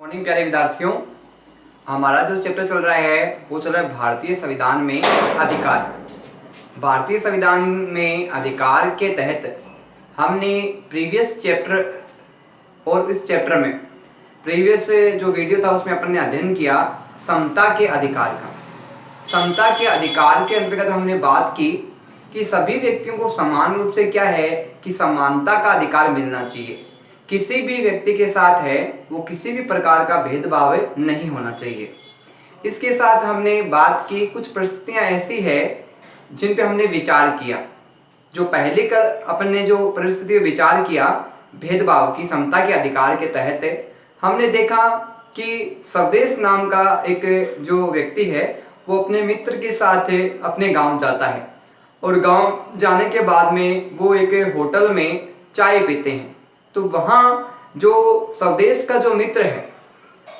Morning प्यारे विद्यार्थियों, हमारा जो चैप्टर चल रहा है वो चल रहा है भारतीय संविधान में अधिकार। भारतीय संविधान में अधिकार के तहत हमने प्रीवियस चैप्टर और इस चैप्टर में प्रीवियस जो वीडियो था उसमें अपन ने अध्ययन किया समता के अधिकार का। समता के अधिकार के अंतर्गत हमने बात की कि सभी व्यक्तियों को समान रूप से क्या है कि समानता का अधिकार मिलना चाहिए। किसी भी व्यक्ति के साथ है वो किसी भी प्रकार का भेदभाव नहीं होना चाहिए। इसके साथ हमने बात की कुछ परिस्थितियां ऐसी है जिन पे हमने विचार किया। जो पहले कर अपन ने जो परिस्थिति पे विचार किया भेदभाव की समता के अधिकार के तहत, हमने देखा कि स्वदेश नाम का एक जो व्यक्ति है वो अपने मित्र के साथ अपने गांव जाता है और गांव जाने के बाद में वो एक होटल में चाय पीते हैं। तो वहाँ जो स्वदेश का जो मित्र है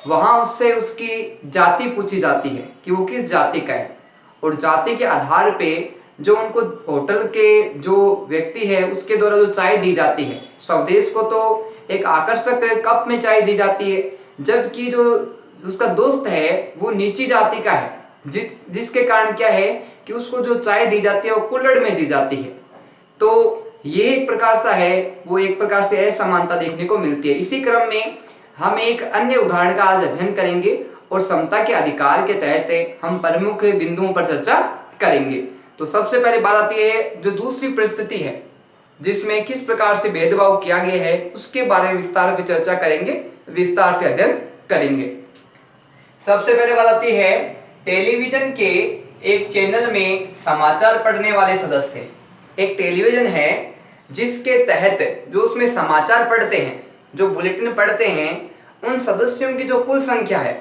वहाँ उससे उसकी जाति पूछी जाती है कि वो किस जाति का है, और जाति के आधार पे जो उनको होटल के जो व्यक्ति है उसके द्वारा जो चाय दी जाती है, स्वदेश को तो एक आकर्षक कप में चाय दी जाती है, जबकि जो उसका दोस्त है वो नीची जाति का है, जिसके कारण क्या है कि उसको जो चाय दी जाती है वो कुल्हड़ में दी जाती है। तो ये एक प्रकार सा है, वो एक प्रकार से असमानता देखने को मिलती है। इसी क्रम में हम एक अन्य उदाहरण का आज अध्ययन करेंगे और समता के अधिकार के तहत हम प्रमुख बिंदुओं पर चर्चा करेंगे। तो सबसे पहले बात आती है जो दूसरी परिस्थिति है जिसमें किस प्रकार से भेदभाव किया गया है, उसके बारे में विस्तार से चर्चा करेंगे, विस्तार से अध्ययन करेंगे। सबसे पहले बात आती है टेलीविजन के एक चैनल में समाचार पढ़ने वाले सदस्य। एक टेलीविजन है जिसके तहत जो उसमें समाचार पढ़ते हैं, जो बुलेटिन पढ़ते हैं, उन सदस्यों की जो कुल संख्या है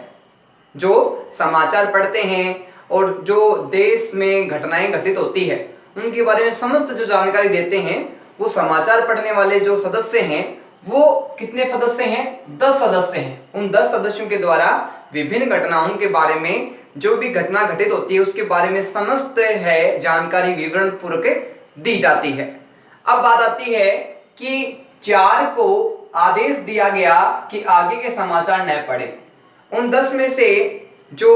जो समाचार पढ़ते हैं और जो देश में घटनाएं घटित होती है उनके बारे में समस्त जो जानकारी देते हैं, वो समाचार पढ़ने वाले जो सदस्य हैं वो कितने सदस्य हैं? 10 सदस्य हैं। उन 10 सदस्यों के द्वारा विभिन्न घटनाओं के बारे में, जो भी घटना घटित होती है उसके बारे में समस्त है जानकारी विवरण पूर्वक दी जाती है। अब बात आती है कि 4 को आदेश दिया गया कि आगे के समाचार न पढ़े। उन 10 में से जो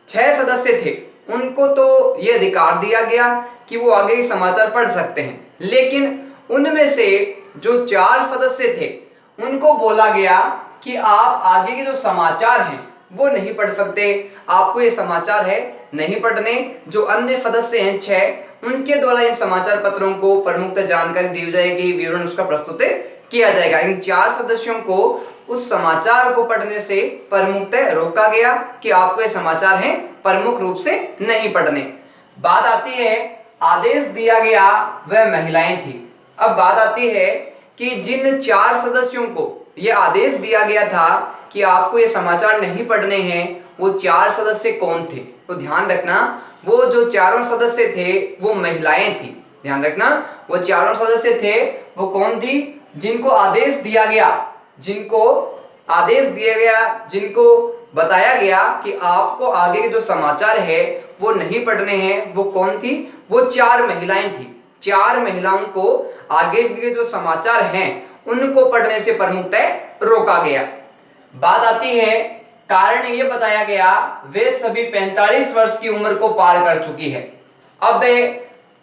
6 सदस्य थे उनको तो ये अधिकार दिया गया कि वो आगे के समाचार पढ़ सकते हैं, लेकिन उनमें से जो 4 सदस्य थे उनको बोला गया कि आप आगे के जो समाचार हैं वो नहीं पढ़ सकते, आपको ये समाचार है नहीं पढ़ने। जो अन्य सदस्य हैं 6, उनके द्वारा इन समाचार पत्रों को प्रमुखतः जानकारी दी जाएगी, विवरण उसका प्रस्तुत किया जाएगा। इन 4 सदस्यों को उस समाचार को पढ़ने से प्रमुखतः रोका गया कि आपको ये समाचार हैं प्रमुख रूप से नहीं पढ़ने। बात आती है आदेश दिया गया वह महिलाएं थी। अब बात आती है कि जिन 4 सदस्यों को यह आदेश दिया गया था कि आपको ये समाचार नहीं पढ़ने हैं, वो 4 सदस्य कौन थे? तो ध्यान रखना वो जो 4 सदस्य थे वो महिलाएं थी। ध्यान रखना वो 4 सदस्य थे वो कौन थी? जिनको आदेश दिया गया, जिनको बताया गया कि आपको आगे के जो समाचार है वो नहीं पढ़ने हैं, वो कौन थी? वो 4 महिलाएं थी। 4 महिलाओं को आगे के जो समाचार हैं उनको पढ़ने से प्रमुखतः रोका गया। बात आती है कारण ये बताया गया वे सभी 45 वर्ष की उम्र को पार कर चुकी है। अब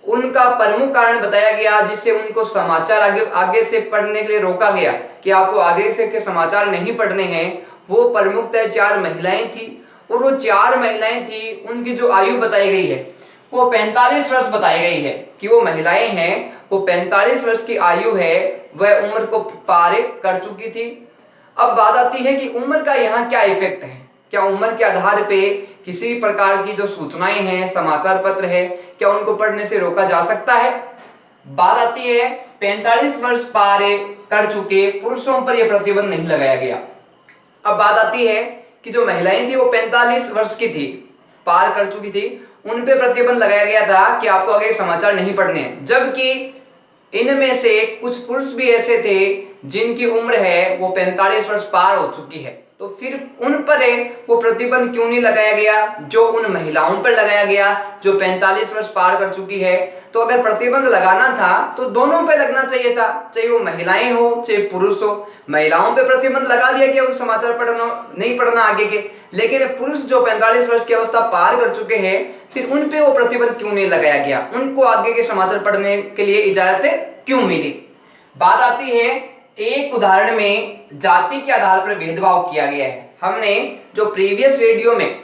उनका प्रमुख कारण बताया गया जिससे उनको समाचार आगे से पढ़ने के लिए रोका गया कि आपको आगे से के समाचार नहीं पढ़ने हैं। वो प्रमुखतः 4 महिलाएं थी, और वो 4 महिलाएं थी उनकी जो आयु बताई गई है वो 45 वर्ष बताई गई है कि वो महिलाएं हैं, वो 45 वर्ष की आयु है, वह उम्र को पार कर चुकी थी। अब बात आती है कि उम्र का यहाँ क्या इफेक्ट है? क्या उम्र के आधार पे किसी प्रकार की जो सूचनाएं हैं, समाचार पत्र है, क्या उनको पढ़ने से रोका जा सकता है? बात आती है 45 वर्ष पार कर चुके पुरुषों पर यह प्रतिबंध नहीं लगाया गया। अब बात आती है कि जो महिलाएं थी वो 45 वर्ष की थी, पार कर चुकी थी, उन पे प्रतिबंध लगाया गया था कि आपको आगे समाचार नहीं पढ़ने हैं, जबकि इनमें से कुछ पुरुष भी ऐसे थे जिनकी उम्र है वो 45 वर्ष पार हो चुकी है, तो फिर उन पर वो प्रतिबंध क्यों नहीं लगाया गया जो उन महिलाओं पर लगाया गया जो 45 वर्ष पार कर चुकी है। तो अगर प्रतिबंध लगाना था तो दोनों पे लगना चाहिए था, चाहे वो महिलाएं हो चाहे पुरुष हो। महिलाओं पे प्रतिबंध लगा दिया कि उन समाचार पढ़ना नहीं पढ़ना आगे के, लेकिन पुरुष जो 45 वर्ष की अवस्था पार कर चुके हैं फिर उन पे वो प्रतिबंध क्यों नहीं लगाया गया, उनको आगे के समाचार पढ़ने के लिए इजाजत क्यों मिली। बात आती है एक उदाहरण में जाति के आधार पर भेदभाव किया गया है। हमने जो प्रीवियस वीडियो में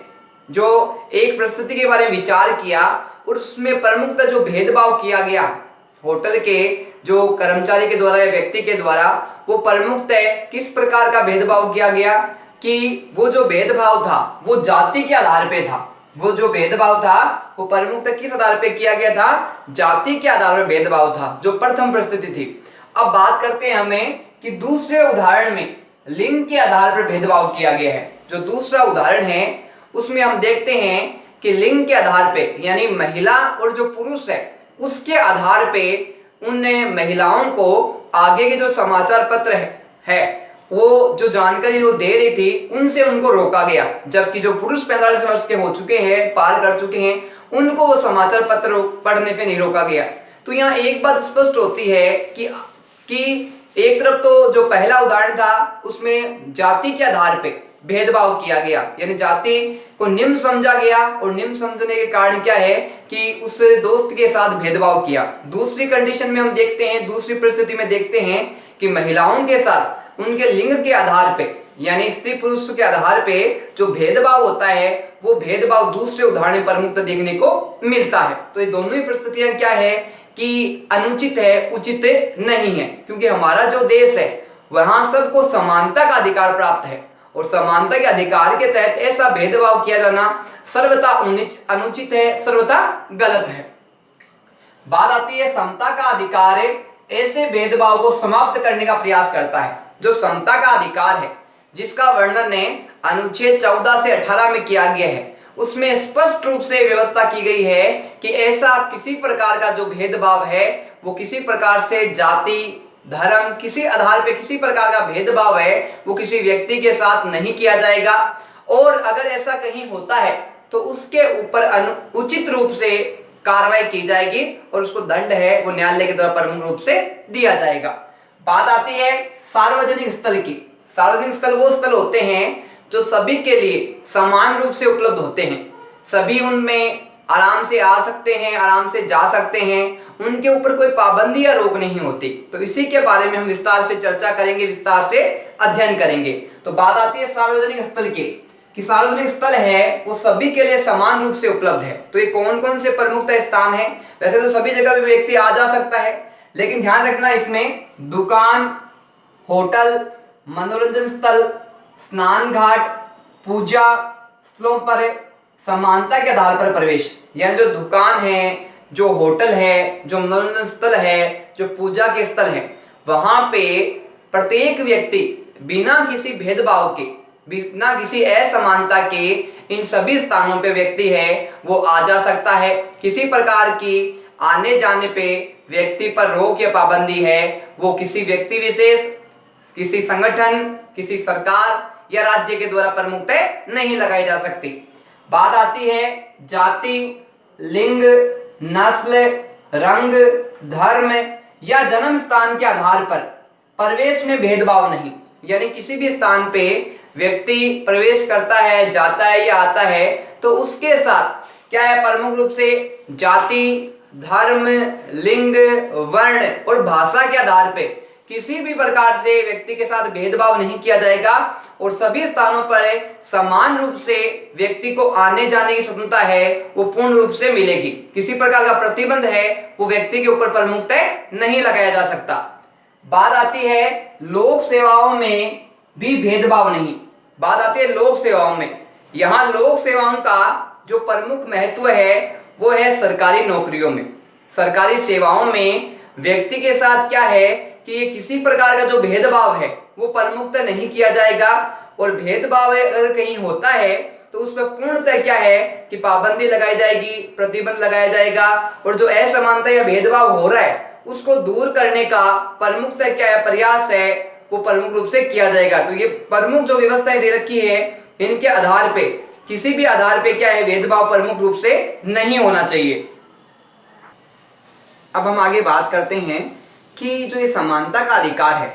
जो एक परिस्थिति के बारे में विचार किया उसमें प्रमुखतः जो भेदभाव किया गया होटल के जो कर्मचारी के द्वारा या व्यक्ति के द्वारा, वो प्रमुखतः किस प्रकार का भेदभाव किया गया कि वो जो भेदभाव था वो जाति के आधार पे था। वो जो भेदभाव था वो प्रमुखतः किस आधार पे किया गया था, जाति के आधार पर भेदभाव था, जो प्रथम परिस्थिति थी। अब बात करते हैं हमें कि दूसरे उदाहरण में लिंग के आधार पर भेदभाव किया गया है। जो दूसरा उदाहरण है उसमें हम देखते हैं कि लिंग के आधार पे यानी महिला और जो पुरुष है उसके आधार पे उन महिलाओं को आगे के जो समाचार पत्र है वो जो जानकारी वो दे रही थी उनसे उनको रोका गया, जबकि जो पुरुष 45 वर्ष के हो चुके हैं पार कर चुके हैं उनको वो समाचार पत्र पढ़ने से नहीं रोका गया। तो यहाँ एक बात स्पष्ट होती है कि एक तरफ तो जो पहला उदाहरण था उसमें जाति के आधार पे भेदभाव किया गया, यानी जाति को निम्न समझा गया और निम्न समझने के कारण क्या है कि उस दोस्त के साथ भेदभाव किया। दूसरी कंडीशन में हम देखते हैं, दूसरी परिस्थिति में देखते हैं कि महिलाओं के साथ उनके लिंग के आधार पे यानी स्त्री पुरुष के आधार पे जो भेदभाव होता है वो भेदभाव दूसरे उदाहरण पर मुक्त देखने को मिलता है। तो ये दोनों ही परिस्थितियां क्या है कि अनुचित है, उचित नहीं है, क्योंकि हमारा जो देश है वहां सबको समानता का अधिकार प्राप्त है और समानता के अधिकार के तहत ऐसा भेदभाव किया जाना सर्वथा अनुचित है, सर्वथा गलत है। बात आती है समता का अधिकार ऐसे भेदभाव को समाप्त करने का प्रयास करता है। जो समता का अधिकार है जिसका वर्णन अनुच्छेद 14 से 18 में किया गया है उसमें स्पष्ट रूप से व्यवस्था की गई है कि ऐसा किसी प्रकार का जो भेदभाव है वो किसी प्रकार से जाति धर्म किसी आधार पे किसी प्रकार का भेदभाव है वो किसी व्यक्ति के साथ नहीं किया जाएगा, और अगर ऐसा कहीं होता है तो उसके ऊपर उचित रूप से कार्रवाई की जाएगी और उसको दंड है वो न्यायालय के द्वारा प्रमुख रूप से दिया जाएगा। बात आती है सार्वजनिक स्थल की। सार्वजनिक स्थल वो स्थल होते हैं जो सभी के लिए समान रूप से उपलब्ध होते हैं, सभी उनमें आराम से आ सकते हैं, आराम से जा सकते हैं, उनके ऊपर कोई पाबंदी या रोक नहीं होती। तो इसी के बारे में हम विस्तार से चर्चा करेंगे, विस्तार से अध्ययन करेंगे। तो बात आती है सार्वजनिक स्थल की कि सार्वजनिक स्थल है वो सभी के लिए समान रूप से उपलब्ध है। तो ये कौन कौन से प्रमुख स्थान है? वैसे तो सभी जगह भी व्यक्ति आ जा सकता है, लेकिन ध्यान रखना इसमें दुकान, होटल, मनोरंजन स्थल, स्नान घाट, पूजा स्थलों पर समानता के आधार पर प्रवेश, यानी जो दुकान है, जो होटल है, जो मनोरंजन स्थल है, जो पूजा के स्थल है, वहां पे प्रत्येक व्यक्ति बिना किसी भेदभाव के, बिना किसी असमानता के इन सभी स्थानों पे व्यक्ति है वो आ जा सकता है। किसी प्रकार की आने जाने पे व्यक्ति पर रोक या पाबंदी है वो किसी व्यक्ति विशेष, किसी संगठन, किसी सरकार या राज्य के द्वारा प्रमुखतः नहीं लगाई जा सकती। बात आती है जाति, लिंग, नस्ल, रंग, धर्म या जन्म स्थान के आधार पर प्रवेश में भेदभाव नहीं, यानी किसी भी स्थान पे व्यक्ति प्रवेश करता है, जाता है या आता है तो उसके साथ क्या है प्रमुख रूप से जाति, धर्म, लिंग, वर्ण और भाषा के आधार पे किसी भी प्रकार से व्यक्ति के साथ भेदभाव नहीं किया जाएगा और सभी स्थानों पर समान रूप से व्यक्ति को आने जाने की स्वतंत्रता है वो पूर्ण रूप से मिलेगी। किसी प्रकार का प्रतिबंध है वो व्यक्ति के ऊपर प्रमुखतः नहीं लगाया जा सकता। बात आती है लोक सेवाओं में भी भेदभाव नहीं। बात आती है लोक सेवाओं में। यहाँ लोक सेवाओं का जो प्रमुख महत्व है वो है सरकारी नौकरियों में। सरकारी सेवाओं में व्यक्ति के साथ क्या है कि ये किसी प्रकार का जो भेदभाव है वो प्रमुखतः नहीं किया जाएगा, और भेदभाव अगर कहीं होता है तो उस पर पूर्णतः क्या है कि पाबंदी लगाई जाएगी, प्रतिबंध लगाया जाएगा, और जो असमानता या भेदभाव हो रहा है उसको दूर करने का प्रमुखतः क्या है प्रयास है वो प्रमुख रूप से किया जाएगा। तो ये प्रमुख जो व्यवस्थाएं दे रखी है, इनके आधार पे किसी भी आधार पे क्या है, भेदभाव प्रमुख रूप से नहीं होना चाहिए। अब हम आगे बात करते हैं कि जो ये समानता का अधिकार है,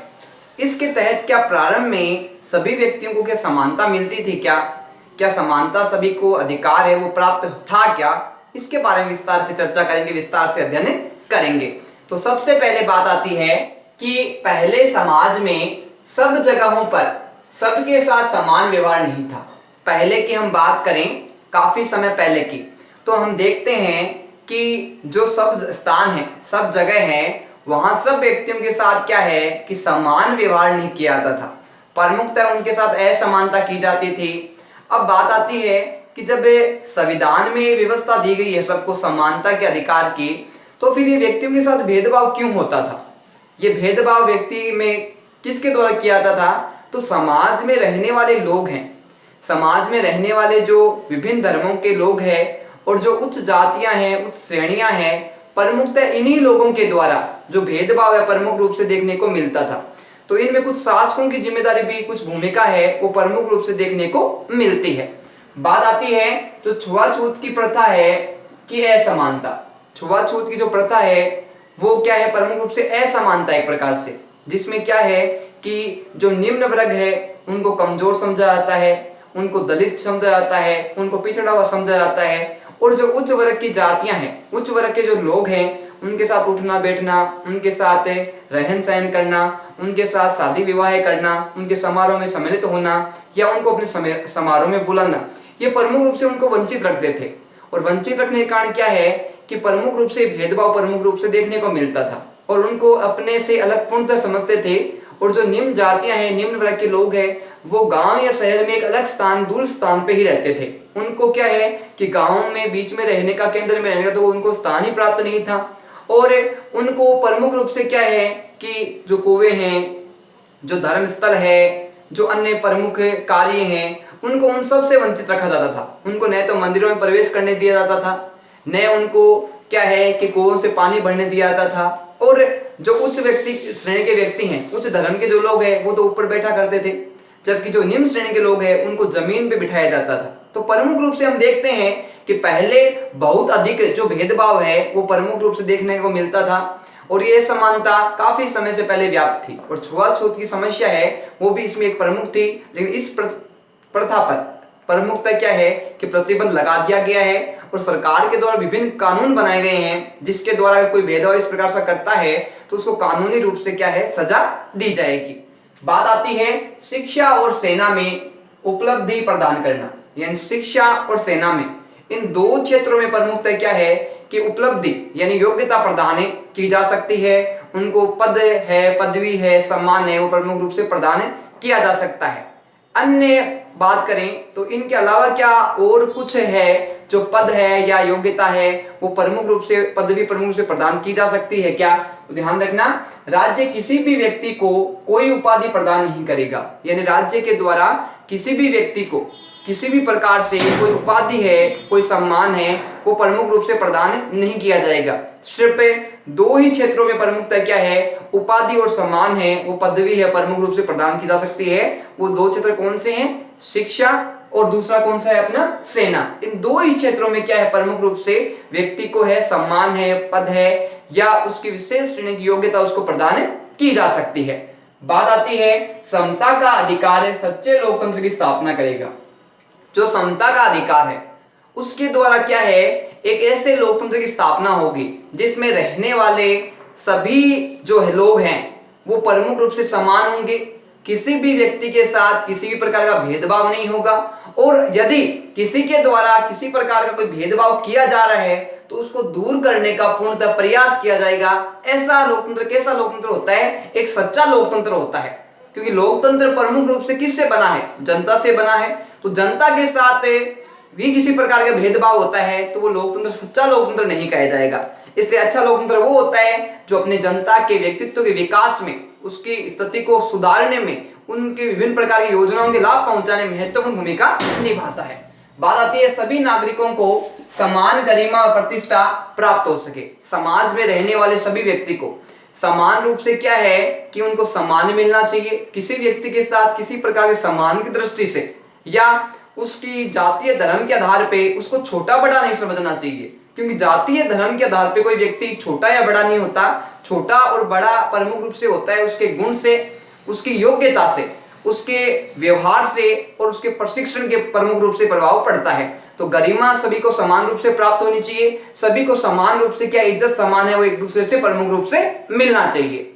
इसके तहत क्या प्रारंभ में सभी व्यक्तियों को क्या समानता मिलती थी? क्या समानता सभी को अधिकार है वो प्राप्त था क्या? इसके बारे में विस्तार से चर्चा करेंगे, विस्तार से अध्ययन करेंगे। तो सबसे पहले बात आती है कि पहले समाज में सब जगहों पर सबके साथ समान व्यवहार नहीं था। पहले की हम बात करें, काफी समय पहले की, तो हम देखते हैं कि जो सब स्थान है, सब जगह है, वहां सब व्यक्तियों के साथ क्या है कि समान व्यवहार नहीं किया जाता था। प्रमुखतः उनके साथ असमानता की जाती थी। अब बात आती है कि जब संविधान में व्यवस्था दी गई है सबको समानता के अधिकार की, तो फिर ये व्यक्तियों के साथ भेदभाव क्यों होता था? ये भेदभाव व्यक्ति में किसके द्वारा किया जाता था? तो समाज में रहने वाले लोग हैं, समाज में रहने वाले जो विभिन्न धर्मों के लोग हैं और जो उच्च जातियां हैं, उच्च श्रेणियां हैं, प्रमुखतः इन्हीं लोगों के द्वारा जो भेदभाव है प्रमुख रूप से देखने को मिलता था। तो इनमें कुछ शासकों की जिम्मेदारी भी, कुछ भूमिका है, वो प्रमुख रूप से देखने को मिलती है। बात आती है तो छुआछूत की प्रथा है कि असमानता। छुआछूत की जो प्रथा है वो क्या है, प्रमुख रूप से असमानता एक प्रकार से, जिसमें क्या है कि जो निम्न वर्ग है उनको कमजोर समझा जाता है, उनको दलित समझा जाता है, उनको पिछड़ा हुआ समझा जाता है, और जो उच्च वर्ग की जातियां हैं, उच्च वर्ग के जो लोग हैं, उनके साथ उठना बैठना, उनके साथ रहन सहन करना, उनके साथ शादी विवाह करना, उनके समारोह में सम्मिलित होना या उनको अपने समारोह में बुलाना, ये प्रमुख रूप से उनको वंचित रखते थे। और वंचित रखने के कारण क्या है कि प्रमुख रूप से भेदभाव प्रमुख रूप से देखने को मिलता था और उनको अपने से अलग पूर्णतः समझते थे। और जो निम्न जातियां हैं, निम्न वर्ग के लोग हैं, वो गांव या शहर में एक अलग स्थान, दूर स्थान पे ही रहते थे। उनको क्या है कि गांव में बीच में रहने का, केंद्र में रहने का तो उनको स्थान ही प्राप्त नहीं था। और उनको प्रमुख रूप से क्या है कि जो कुएं हैं, जो धर्म स्थल है, जो अन्य प्रमुख कार्य हैं, उनको उन सब से वंचित रखा जाता था। उनको न तो मंदिरों में प्रवेश करने दिया जाता था, न उनको क्या है कि कुओं से पानी भरने दिया जाता था। और जो उच्च व्यक्ति श्रेणी के व्यक्ति हैं, उच्च धर्म के जो लोग हैं, वो तो ऊपर बैठा करते थे, जबकि जो निम्न श्रेणी के लोग हैं उनको जमीन पे बिठाया जाता था। तो प्रमुख रूप से हम देखते हैं कि पहले बहुत अधिक जो भेदभाव है वो प्रमुख रूप से देखने को मिलता था और ये समानता काफी समय से पहले व्याप्त थी। और छुआछूत की समस्या है वो भी इसमें एक प्रमुख थी, लेकिन इस प्रथा पर प्रमुखता क्या है कि प्रतिबंध लगा दिया गया है और सरकार के द्वारा विभिन्न कानून बनाए गए हैं, जिसके द्वारा अगर कोई भेदभाव इस प्रकार से करता है तो उसको कानूनी रूप से क्या है, सजा दी जाएगी। बात आती है शिक्षा और सेना में उपलब्धि प्रदान करना, यानी शिक्षा और सेना में इन दो क्षेत्रों में प्रमुखता क्या है कि उपलब्धि यानी योग्यता प्रदान की जा सकती है। उनको पद है, पदवी है, सम्मान है, वो प्रमुख रूप से प्रदान किया जा सकता है। अन्य बात करें तो इनके अलावा क्या और कुछ है जो पद है या योग्यता है वो प्रमुख रूप से, पदवी प्रमुख रूप से प्रदान की जा सकती है क्या? तो ध्यान रखना, राज्य किसी भी व्यक्ति को कोई उपाधि प्रदान नहीं करेगा, यानी राज्य के द्वारा किसी भी व्यक्ति को किसी भी प्रकार से कोई उपाधि है, कोई सम्मान है, वो प्रमुख रूप से प्रदान नहीं किया जाएगा। सिर्फ दो ही क्षेत्रों में प्रमुखता क्या है, उपाधि और सम्मान है, वो पदवी है, प्रमुख रूप से प्रदान की जा सकती है। वो दो क्षेत्र कौन से हैं? शिक्षा और दूसरा कौन सा है अपना? सेना। इन दो ही क्षेत्रों में क्या है, प्रमुख रूप से व्यक्ति को है, सम्मान है, पद है या उसकी विशेष श्रेणी की योग्यता उसको प्रदान की जा सकती है। बात आती है समता का अधिकार सच्चे लोकतंत्र की स्थापना करेगा। जो समता का अधिकार है उसके द्वारा क्या है, एक ऐसे लोकतंत्र की स्थापना होगी जिसमें रहने वाले सभी जो लोग हैं वो प्रमुख रूप से समान होंगे, किसी भी व्यक्ति के साथ किसी भी प्रकार का भेदभाव नहीं होगा। और यदि किसी के द्वारा किसी प्रकार का कोई भेदभाव किया जा रहा है तो उसको दूर करने का पूर्णतः प्रयास किया जाएगा। ऐसा लोकतंत्र कैसा लोकतंत्र होता है? एक सच्चा लोकतंत्र होता है, क्योंकि लोकतंत्र प्रमुख रूप से किससे बना है? जनता से बना है। तो जनता के साथ भी किसी प्रकार का भेदभाव होता है तो वो लोकतंत्र सच्चा लोकतंत्र नहीं कहा जाएगा। इसलिए अच्छा लोकतंत्र वो होता है जो अपने जनता के व्यक्तित्व के विकास में, उसकी स्थिति को सुधारने में, उनके विभिन्न प्रकार की योजनाओं के लाभ पहुंचाने में महत्वपूर्ण भूमिका निभाता है। बात आती है सभी नागरिकों को समान गरिमा और प्रतिष्ठा प्राप्त हो सके। समाज में रहने वाले सभी व्यक्ति को समान रूप से क्या है कि उनको सम्मान मिलना चाहिए। किसी व्यक्ति के साथ किसी प्रकार के सम्मान की दृष्टि से या उसकी जातीय धर्म के आधार पे उसको छोटा बड़ा नहीं समझना चाहिए, क्योंकि जातीय धर्म के आधार पे कोई व्यक्ति छोटा या बड़ा नहीं होता। छोटा और बड़ा प्रमुख रूप से होता है उसके गुण से, उसकी योग्यता से, उसके व्यवहार से और उसके प्रशिक्षण के प्रमुख रूप से प्रभाव पड़ता है। तो गरिमा सभी को समान रूप से प्राप्त होनी चाहिए। सभी को समान रूप से क्या इज्जत समान है वो एक दूसरे से प्रमुख रूप से मिलना चाहिए।